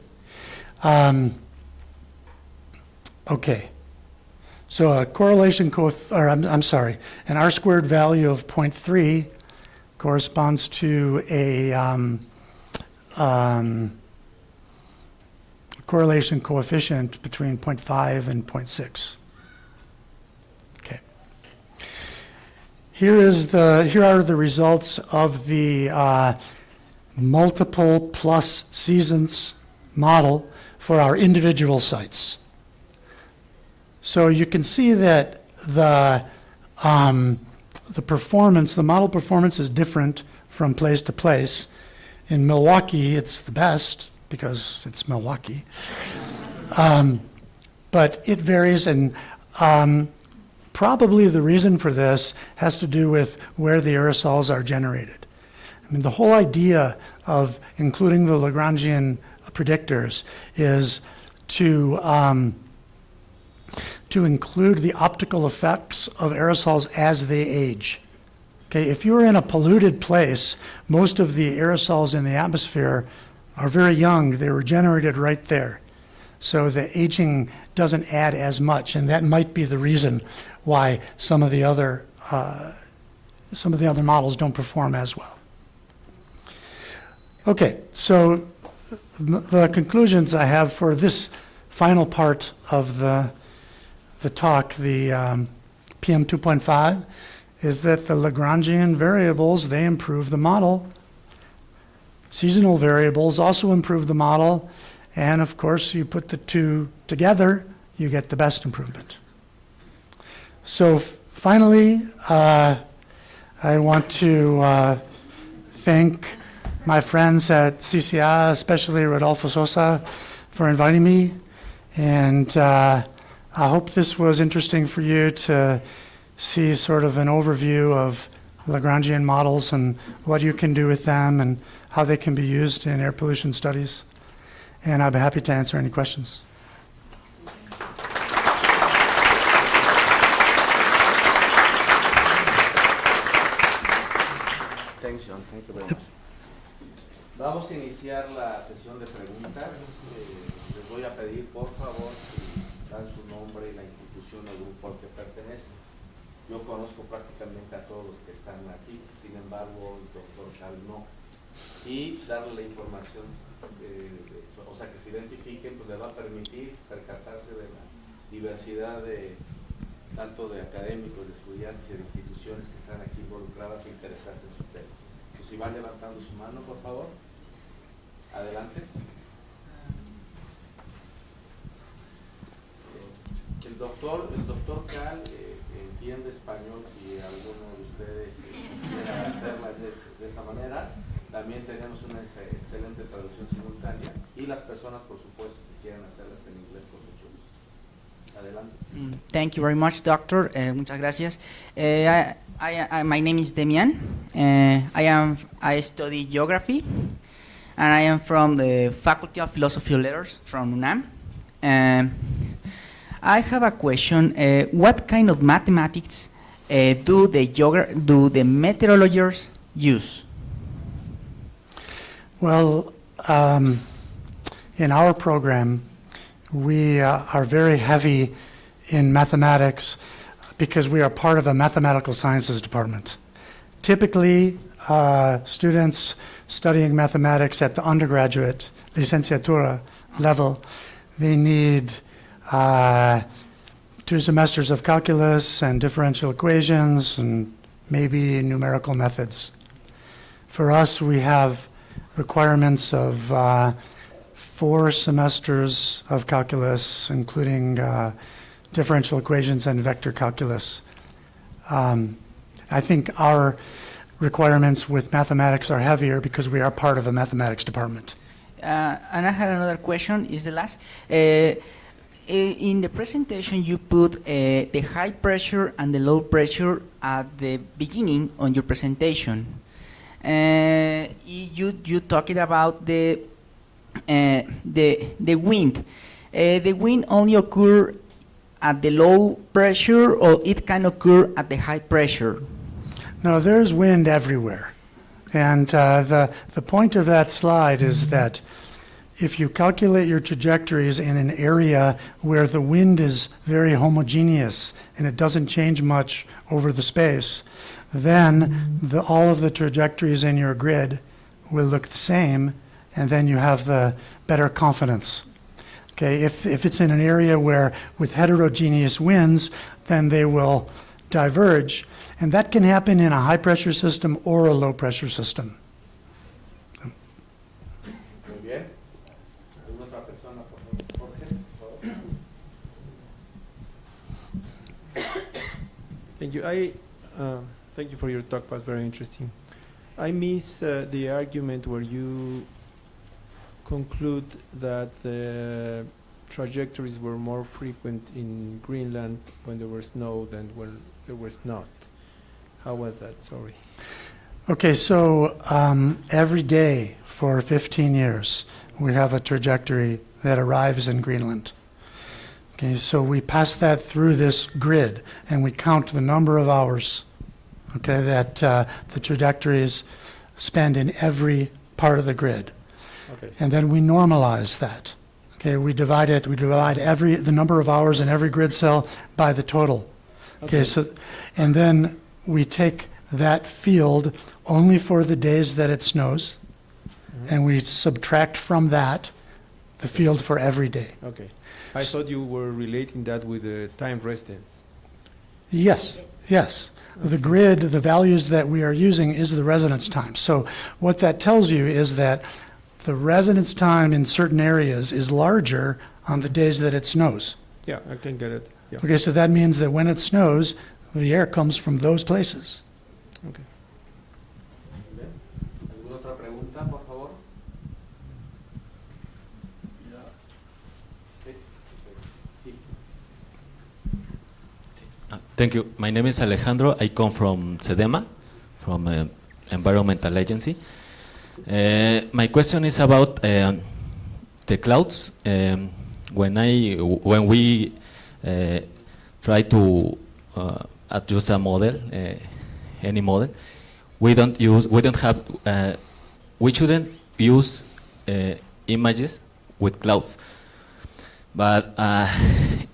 Okay, so a correlation an R-squared value of 0.3 corresponds to a correlation coefficient between 0.5 and 0.6. Okay. Here are the results of the multiple plus seasons model for our individual sites. So you can see that the the performance, the model performance is different from place to place. In Milwaukee, it's the best because it's Milwaukee. But it varies, and probably the reason for this has to do with where the aerosols are generated. I mean, the whole idea of including the Lagrangian predictors is to include the optical effects of aerosols as they age. Okay, if you're in a polluted place, most of the aerosols in the atmosphere are very young. They were generated right there. So the aging doesn't add as much, and that might be the reason why some of the other models don't perform as well. Okay, so the conclusions I have for this final part of the talk, the PM 2.5, is that the Lagrangian variables, they improve the model. Seasonal variables also improve the model. And of course, you put the two together, you get the best improvement. So finally, I want to thank my friends at CCA, especially Rodolfo Sosa, for inviting me. And I hope this was interesting for you to see sort of an overview of Lagrangian models and what you can do with them and how they can be used in air pollution studies. And I'll be happy to answer any questions. Thanks, John. Thank you very much. Vamos a iniciar la sesión de preguntas. Les voy a pedir, por favor, si dan su nombre y la institución o grupo al que pertenecen. Yo conozco prácticamente a todos los que están aquí, sin embargo, el doctor Kahl no. Y darle la información, o sea, que se identifiquen, pues le va a permitir percatarse de la diversidad de tanto de académicos, de estudiantes y de instituciones que están aquí involucradas e interesadas en su tema. Entonces, si van levantando su mano, por favor. Adelante. El doctor Kahl entiende español. Si alguno de ustedes quiera hacerla de esa manera, también tenemos una excelente traducción simultánea, y las personas, por supuesto, que quieran hacerlas en inglés, con mucho gusto. Adelante. Thank you very much, Doctor. Muchas gracias. My name is Demian. I study geography, and I am from the Faculty of Philosophy of Letters from UNAM. I have a question. What kind of mathematics do the meteorologists use? Well, in our program, we are very heavy in mathematics because we are part of a mathematical sciences department. Typically, students studying mathematics at the undergraduate, licenciatura level, they need 2 semesters of calculus and differential equations and maybe numerical methods. For us, we have requirements of 4 semesters of calculus, including differential equations and vector calculus. I think our requirements with mathematics are heavier because we are part of a mathematics department. And I had another question, is the last. In the presentation, you put the high pressure and the low pressure at the beginning on your presentation. You talked about the wind. The wind only occur at the low pressure, or it can occur at the high pressure? No, there's wind everywhere. And the point of that slide is that if you calculate your trajectories in an area where the wind is very homogeneous and it doesn't change much over the space, then all of the trajectories in your grid will look the same, and then you have the better confidence. Okay, if it's in an area where with heterogeneous winds, then they will diverge, and that can happen in a high pressure system or a low pressure system. Muy bien. ¿Alguna otra persona, por favor? Jorge, por favor. Thank you. Thank you for your talk. It was very interesting. I miss the argument where you conclude that the trajectories were more frequent in Greenland when there was snow than when there was not. How was that? Sorry. Okay, so every day for 15 years, we have a trajectory that arrives in Greenland. Okay, so we pass that through this grid, and we count the number of hours, okay, that the trajectories spend in every part of the grid. Okay. And then we normalize that. Okay, we divide the number of hours in every grid cell by the total. Okay, so, and then we take that field only for the days that it snows, and we subtract from that the field for every day. Okay. I thought you were relating that with the time residence. Yes, yes. The grid, the values that we are using is the residence time. So what that tells you is that the residence time in certain areas is larger on the days that it snows. Yeah, I can get it. Yeah. Okay, so that means that when it snows, the air comes from those places. Okay. ¿Alguna otra pregunta, por favor? Thank you. My name is Alejandro. I come from CEDEMA, from Environmental Agency. My question is about the clouds. When we try to adjust a model, any model, we shouldn't use images with clouds. But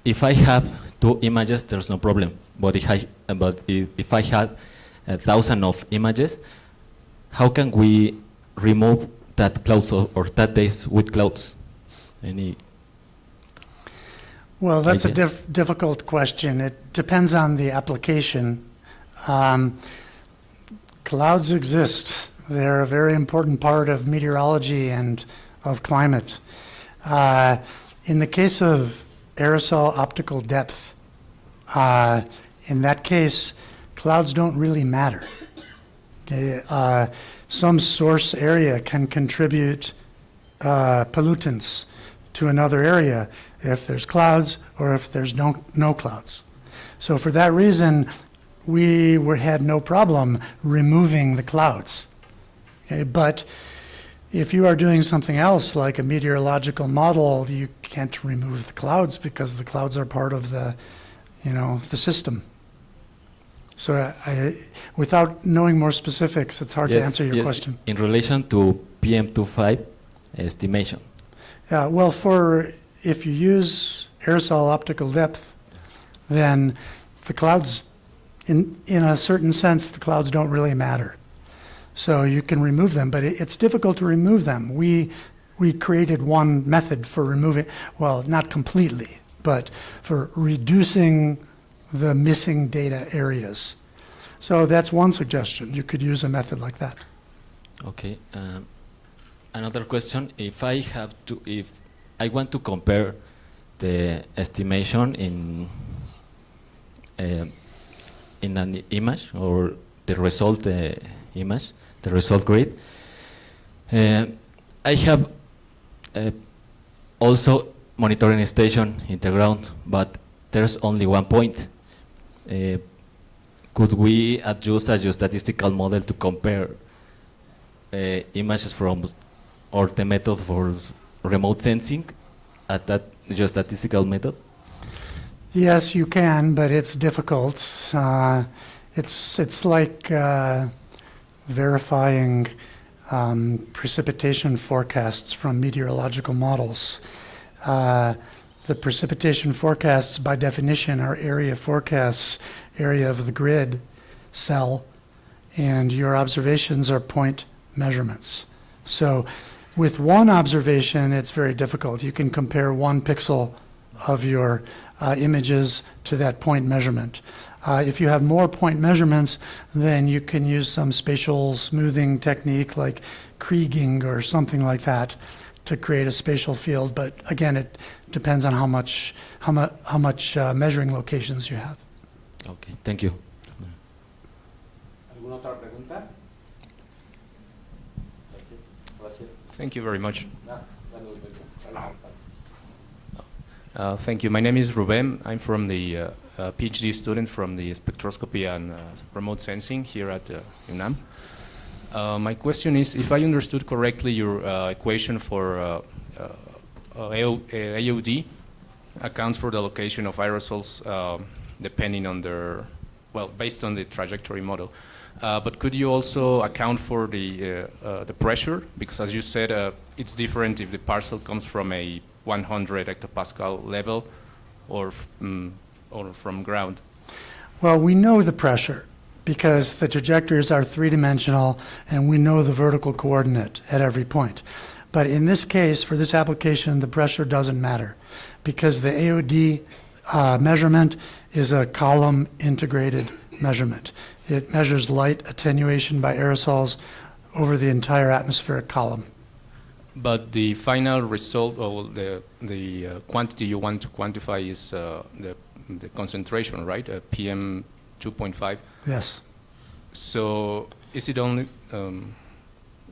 if I have 2 images, there's no problem. But if I had 1,000 of images, how can we remove that clouds or that days with clouds? Any? Well, that's idea? a difficult question. It depends on the application. Clouds exist. They're a very important part of meteorology and of climate. In the case of aerosol optical depth, in that case, clouds don't really matter. Okay? Some source area can contribute pollutants to another area if there's clouds or if there's no clouds. So for that reason, we had no problem removing the clouds. Okay? But if you are doing something else, like a meteorological model, you can't remove the clouds because the clouds are part of the system. So without knowing more specifics, it's hard to answer your question. In relation to PM25 estimation. Yeah, well, if you use aerosol optical depth, then the clouds, in a certain sense, the clouds don't really matter. So you can remove them, but it's difficult to remove them. We created one method for removing, well, not completely, but for reducing the missing data areas. So that's one suggestion. You could use a method like that. Okay. Another question: if I want to compare the estimation in an image or the result image, the result grid, I have also monitoring station in the ground, but there's only one point. Could we adjust a geostatistical model to compare images from, or the method for remote sensing at that geostatistical method? Yes, you can, but it's difficult. It's like verifying precipitation forecasts from meteorological models. The precipitation forecasts, by definition, are area forecasts, area of the grid cell, and your observations are point measurements. So with one observation, it's very difficult. You can compare 1 pixel of your images to that point measurement. If you have more point measurements, then you can use some spatial smoothing technique like kriging or something like that to create a spatial field. But again, it depends on how much measuring locations you have. Okay, thank you. otra pregunta? Thank you very much. Ah, Thank you. My name is Ruben. I'm from the PhD student from the spectroscopy and remote sensing here at UNAM. My question is, if I understood correctly, your equation for AOD accounts for the location of aerosols depending on their, well, based on the trajectory model. But could you also account for the pressure? Because as you said, it's different if the parcel comes from a 100 hectopascal level or from ground. Well, we know the pressure because the trajectories are three-dimensional and we know the vertical coordinate at every point. But in this case, for this application, the pressure doesn't matter because the AOD measurement is a column integrated measurement. It measures light attenuation by aerosols over the entire atmospheric column. But the final result, or the quantity you want to quantify is the concentration, right? PM 2.5. Yes. So is it only?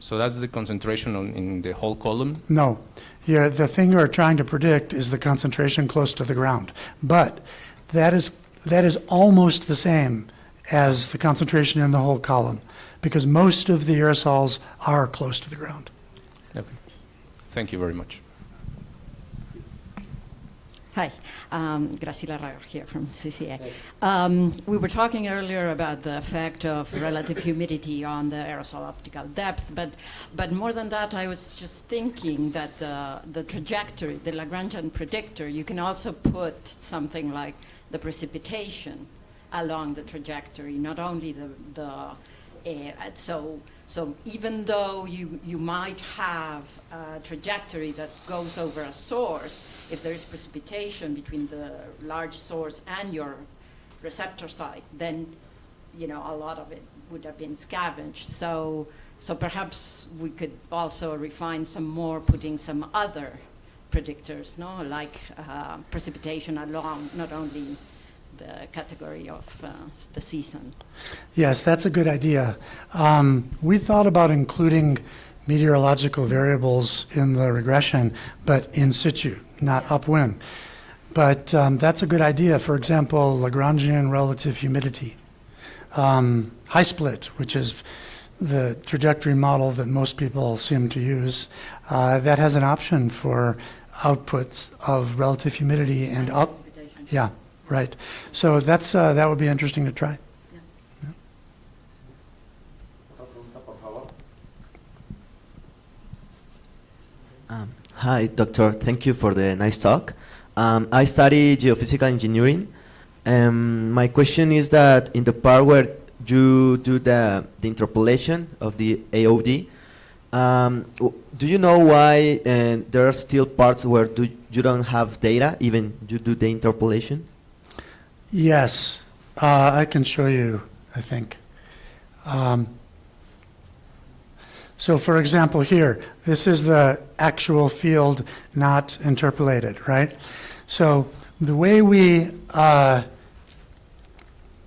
So that's the concentration in the whole column. No. Yeah, the thing you're trying to predict is the concentration close to the ground. But that is almost the same as the concentration in the whole column because most of the aerosols are close to the ground. Okay. Thank you very much. Hi, Graciela Raga here from CCA. We were talking earlier about the effect of relative humidity on the aerosol optical depth, but more than that, I was just thinking that the trajectory, the Lagrangian predictor, you can also put something like the precipitation along the trajectory, not only so even though you might have a trajectory that goes over a source, if there is precipitation between the large source and your receptor site, then a lot of it would have been scavenged. So perhaps we could also refine some more, putting some other predictors, like precipitation along not only the category of the season. Yes, that's a good idea. We thought about including meteorological variables in the regression, but in situ, not upwind. But that's a good idea. For example, Lagrangian relative humidity. High split, which is the trajectory model that most people seem to use, that has an option for outputs of relative humidity and up. Yeah. Right. So that's that would be interesting to try. Yeah. Hi, doctor. Thank you for the nice talk. I study geophysical engineering. My question is that in the part where you do the interpolation of the AOD, do you know why there are still parts where you don't have data, even you do the interpolation? Yes, I can show you, I think. So for example here, this is the actual field not interpolated, right? So the way we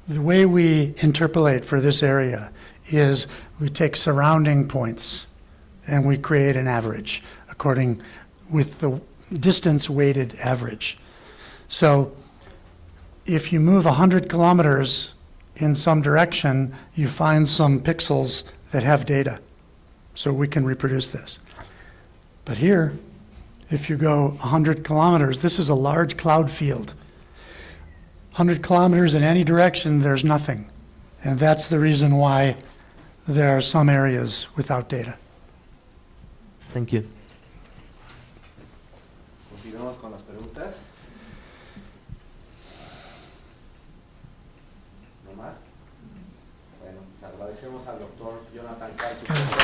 interpolate for this area is we take surrounding points and we create an average according with the distance weighted average. So if you move 100 kilometers in some direction, you find some pixels that have data. So we can reproduce this. But here, if you go 100 kilometers, this is a large cloud field. 100 kilometers in any direction, there's nothing. And that's the reason why there are some areas without data. Thank you. Continuamos con las preguntas. ¿No más? Bueno, pues agradecemos al doctor Jonathan Kahl su presencia.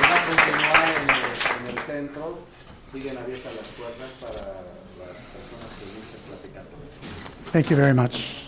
Va a continuar en el centro. Siguen abiertas las puertas para las personas que gusten platicar. Thank you very much.